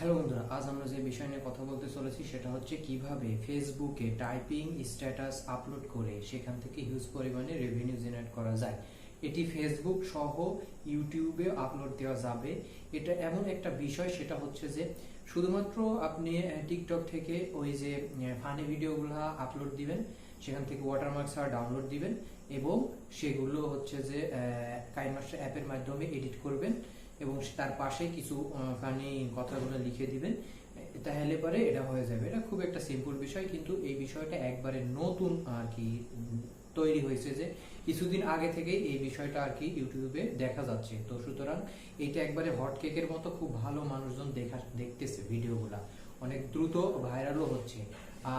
Hello বন্ধুরা, আজ আমরা যে বিষয় নিয়ে কথা বলতে চলেছি সেটা হচ্ছে কিভাবে ফেসবুকে টাইপিং স্ট্যাটাস আপলোড করে সেখান থেকে হিউজ পরিমাণে রেভিনিউ জেনারেট করা যায়। এটি ফেসবুক সহ ইউটিউবে আপলোড দেওয়া যাবে। এটা এমন একটা বিষয়, সেটা হচ্ছে যে শুধুমাত্র আপনি টিকটক থেকে ওই যে ফানি ভিডিওগুলো আপলোড দিবেন, সেখান থেকে ওয়াটারমার্ক ছাড়া ডাউনলোড দিবেন এবং সেগুলো হচ্ছে যে কাইনমাস্টার অ্যাপের মাধ্যমে এডিট করবেন এবং তার পাশে কিছু ফানি কথাগুলো লিখে দিবেন, তাহলে পরে এটা হয়ে যাবে। এটা খুব একটা সিম্পল বিষয়, কিন্তু এই বিষয়টা একবারে নতুন আর কি তৈরি হয়েছে, যে কিছুদিন আগে থেকেই এই বিষয়টা আর কি ইউটিউবে দেখা যাচ্ছে। তো সুতরাং এটা একবারে হট কেকের মতো খুব ভালো মানুষজন দেখতেছে ভিডিওগুলা, অনেক দ্রুত ভাইরালও হচ্ছে।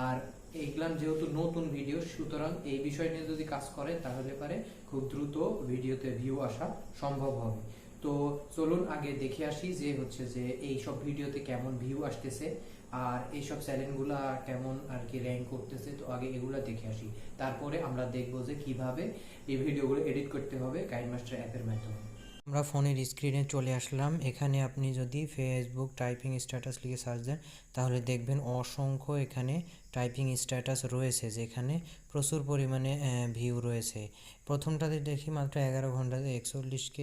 আর এইগুলান যেহেতু নতুন ভিডিও, সুতরাং এই বিষয় নিয়ে যদি কাজ করে তাহলে পারে খুব দ্রুত ভিডিওতে ভিউ আসা সম্ভব হবে। তো চলুন আগে দেখে আসি যে হচ্ছে যে এই সব ভিডিওতে কেমন ভিউ আসতেছে আর এইসব চ্যানেলগুলা কেমন আর কি র্যাঙ্ক করতেছে। তো আগে এগুলা দেখে আসি, তারপরে আমরা দেখবো যে কিভাবে এই ভিডিওগুলো এডিট করতে হবে কাইনমাস্টার অ্যাপের মাধ্যমে। আমরা ফোনের স্ক্রিনে চলে আসলাম। এখানে আপনি যদি ফেসবুক টাইপিং স্ট্যাটাস লিখে সার্চ দেন তাহলে দেখবেন অসংখ্য এখানে টাইপিং স্ট্যাটাস রয়েছে, যেখানে প্রচুর পরিমাণে ভিউ রয়েছে। প্রথমটাতে দেখি মাত্র 11 ঘন্টাতে 41K,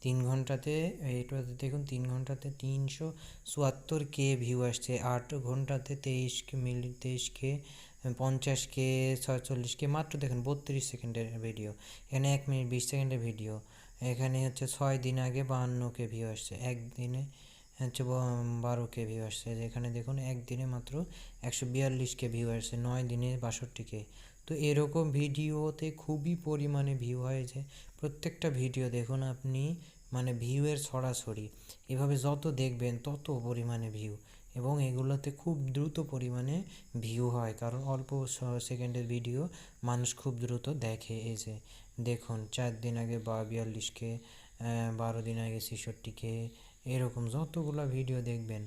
3 ঘন্টাতে এইটাতে দেখুন 3 ঘন্টাতে 374K ভিউ আসছে, 8 ঘন্টাতে 23K, 50K, 46K, মাত্র দেখুন 32 সেকেন্ডের ভিডিও। এখানে 1 মিনিট 20 সেকেন্ডের ভিডিও। এখানে হচ্ছে 6 দিন আগে 52K ভিউ আসছে, একদিনে হচ্ছে 12K ভিউ আসছে। যেখানে দেখুন একদিনে মাত্র 142K ভিউ আসছে, 9 দিনে 62K। তো এরকম ভিডিওতে খুবই পরিমাণে ভিউ হয়, যে প্রত্যেকটা ভিডিও দেখুন আপনি মানে ভিউয়ের ছড়াছড়ি। এভাবে যত দেখবেন তত পরিমাণে ভিউ, এবং এগুলোতে খুব দ্রুত পরিমাণে ভিউ হয়, কারণ অল্প সেকেন্ডের ভিডিও মানুষ খুব দ্রুত দেখে। এই যে দেখুন 4 দিন আগে 42K, 12 দিন আগে 66K, এরকম যতগুলো ভিডিও দেখবেন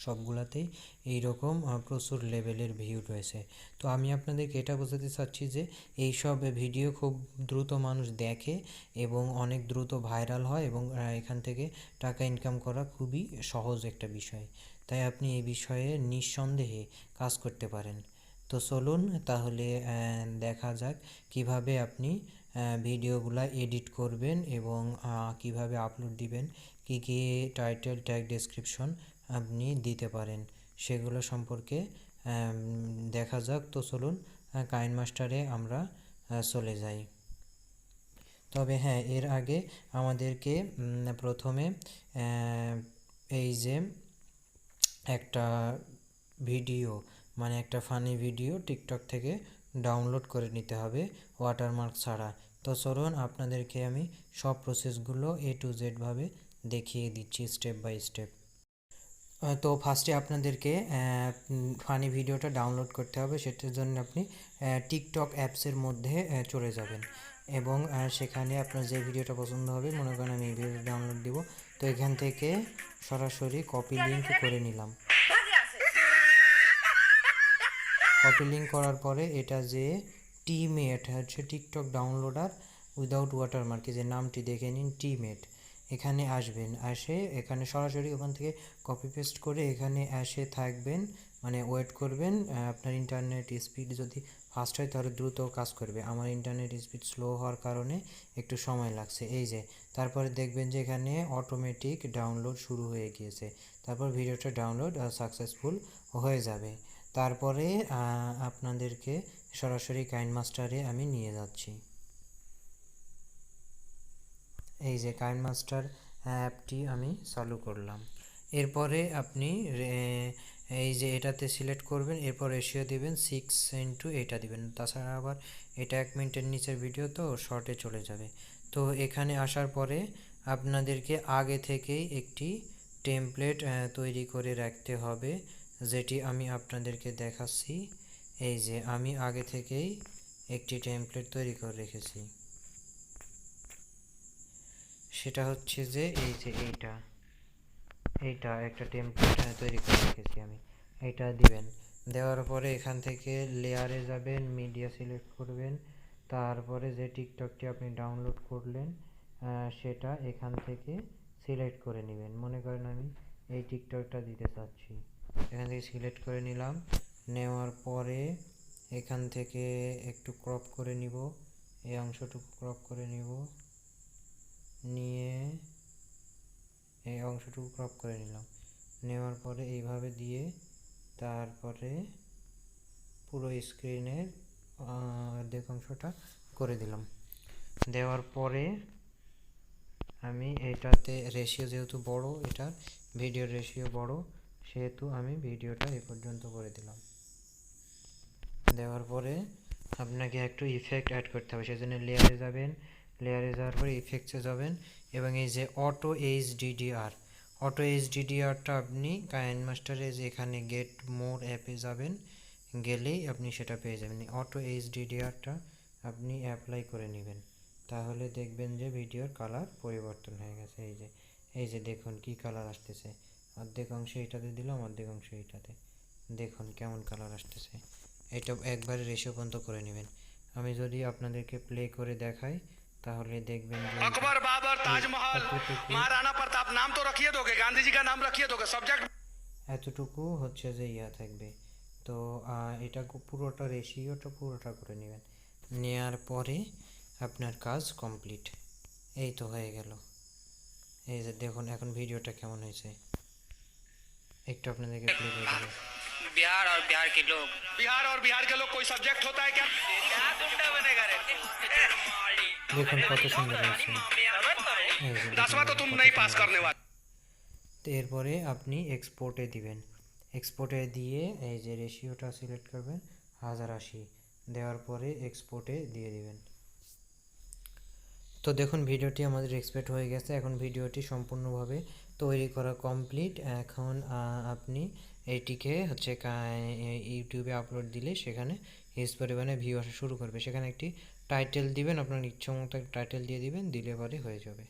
সবগুলাতেই এইরকম প্রচুর লেভেলের ভিউ রয়েছে। তো আমি আপনাদেরকে এটা বোঝাতে চাচ্ছি যে এই সব ভিডিও খুব দ্রুত মানুষ দেখে এবং অনেক দ্রুত ভাইরাল হয়, এবং এখান থেকে টাকা ইনকাম করা খুবই সহজ একটা বিষয়। তাই আপনি এই বিষয়ে নিঃসন্দেহে কাজ করতে পারেন। তো চলুন তাহলে দেখা যাক কিভাবে আপনি ভিডিওগুলা এডিট করবেন এবং কিভাবে আপলোড দিবেন, কী কী টাইটেল, ট্যাগ, ডেসক্রিপশন আপনি দিতে পারেন সেগুলো সম্পর্কে দেখা যাক। তো চলুন কাইনমাস্টারে আমরা চলে যাই। তবে হ্যাঁ, এর আগে আমাদেরকে প্রথমে এই যে একটা ভিডিও, মানে একটা ফানি ভিডিও টিকটক থেকে ডাউনলোড করে নিতে হবে ওয়াটারমার্ক ছাড়া। তো চলুন আপনাদেরকে আমি সব প্রসেসগুলো A to Z ভাবে দেখিয়ে দিচ্ছি স্টেপ বাই স্টেপ। তো ফার্স্টে আপনাদেরকে ফানি ভিডিওটা ডাউনলোড করতে হবে। সেটার জন্য আপনি টিকটক অ্যাপসের মধ্যে চলে যাবেন এবং সেখানে আপনার যে ভিডিওটা পছন্দ হবে, মনে করেন আমি এই ভিডিওটা ডাউনলোড দিব, তো এখান থেকে সরাসরি কপি লিঙ্ক করে নিলাম। কপি লিঙ্ক করার পরে এটা যে টিমেট হচ্ছে টিকটক ডাউনলোডার উইদাউট ওয়াটারমার্ক, যে নামটি দেখে নিন, টিমেট। এখানে আসবেন, আসে এখানে সরাসরি ওখান থেকে কপি পেস্ট করে এখানে এসে থাকবেন, মানে ওয়েট করবেন। আপনার ইন্টারনেট স্পিড যদি ফাস্ট হয় তাহলে দ্রুত কাজ করবে। আমার ইন্টারনেট স্পিড স্লো হওয়ার কারণে একটু সময় লাগছে। এই যে তারপরে দেখবেন যে এখানে অটোমেটিক ডাউনলোড শুরু হয়ে গিয়েছে, তারপর ভিডিওটা ডাউনলোড সাকসেসফুল হয়ে যাবে। তারপরে আপনাদেরকে সরাসরি কাইনমাস্টারে আমি নিয়ে যাচ্ছি। এই যে কাইনমাস্টার অ্যাপটি আমি চালু করলাম। এরপরে আপনি এই যে এটাতে সিলেক্ট করবেন, এরপর রেশিও দিবেন 6:, এটা দিবেন। তাছাড়া আবার এটা 1 মিনিটের নিচের ভিডিও তো শর্টে চলে যাবে। তো এখানে আসার পরে আপনাদেরকে আগে থেকেই একটি টেমপ্লেট তৈরি করে রাখতে হবে, যেটি আমি আপনাদেরকে দেখাচ্ছি। এই যে আমি আগে থেকেই একটি টেমপ্লেট তৈরি করে রেখেছি, সেটা হচ্ছে যে এই যে এইটা একটা টেমপ্লেট তৈরি করে রেখেছি আমি। এইটা দিবেন, দেওয়ার পরে এখান থেকে লেয়ারে যাবেন, মিডিয়া সিলেক্ট করবেন, তারপরে যে টিকটকটি আপনি ডাউনলোড করলেন সেটা এখান থেকে সিলেক্ট করে নেবেন। মনে করেন আমি এই টিকটকটা দিতে চাচ্ছি। এখান থেকে সিলেক্ট করে নিলাম, নেওয়ার পরে এখান থেকে একটু ক্রপ করে নিব, এই অংশটুকু ক্রপ করে নিব, নিয়ে এই অংশটুকু ক্রপ করে নিলাম, নেওয়ার পরে এইভাবে দিয়ে তারপরে পুরো স্ক্রিনের অর্ধেক অংশটা করে দিলাম। দেওয়ার পরে আমি এটাতে রেশিও যেহেতু বড়, এটা ভিডিওর রেশিও বড়, সেহেতু আমি ভিডিওটা এই পর্যন্ত করে দিলাম। দেওয়ার পরে আপনাকে একটু ইফেক্ট অ্যাড করতে হবে, সেজন্য লেয়ারে যাবেন, লেয়ারে যাওয়ার পরে ইফেক্টসে যাবেন এবং এই যে অটো এইচডিডিআরটা আপনি কাইনমাস্টারে যে এখানে গেট মোর অ্যাপে যাবেন, গেলেই আপনি সেটা পেয়ে যাবেন। অটো এইচডিডিআরটা আপনি অ্যাপ্লাই করে নেবেন, তাহলে দেখবেন যে ভিডিওর কালার পরিবর্তন হয়ে গেছে। এই যে দেখুন কি কালার আসতেছে, অর্ধেক অংশে এটাতে দিলাম, অর্ধেক অংশে এইটাতে, দেখুন কেমন কালার আসতেছে। এটা একবারে রেশিও পর্যন্ত করে নেবেন। আমি যদি আপনাদেরকে প্লে করে দেখাই তাহলে দেখবেন যে अकबर बाबर ताजमहल महाराणा प्रताप नाम तो रखिए दोगे, गांधी जी का नाम रखिए दोगे, सब्जेक्ट এতটুকু হচ্ছে যে থাকবে। তো এটা পুরোটা রেশিওটা পুরোটা করে নেবেন, নেওয়ার পরে আপনার কাজ কমপ্লিট। এই তো হয়ে গেল। এই যে দেখুন এখন ভিডিওটা কেমন হয়েছে, একটু আপনাদেরকে প্লে করে দেবো। बिहार और बिहार के लोग कोई सब्जेक्ट होता है क्या? দেখুন কত সুন্দর হয়েছে। 10वां तो तुम नहीं पास करने वाले। তো এরপরে আপনি এক্সপোর্টে দিবেন, এক্সপোর্টে দিয়ে এই যে রেশিওটা সিলেক্ট করবেন 1080, দেওয়ার পরে এক্সপোর্টে দিয়ে দিবেন। তো দেখুন ভিডিওটি আমাদের এক্সপোর্ট হয়ে গেছে, এখন ভিডিওটি সম্পূর্ণভাবে তৈরি করা কমপ্লিট। এখন আপনি এইটিকে হচ্ছে ইউটিউবে আপলোড দিলে সেখানে হিউজ পরিমাণে ভিউ আসা শুরু করবে। সেখানে একটি টাইটেল দিবেন, আপনার ইচ্ছা মতো টাইটেল দিয়ে দিবেন, দিলে পরে হয়ে যাবে।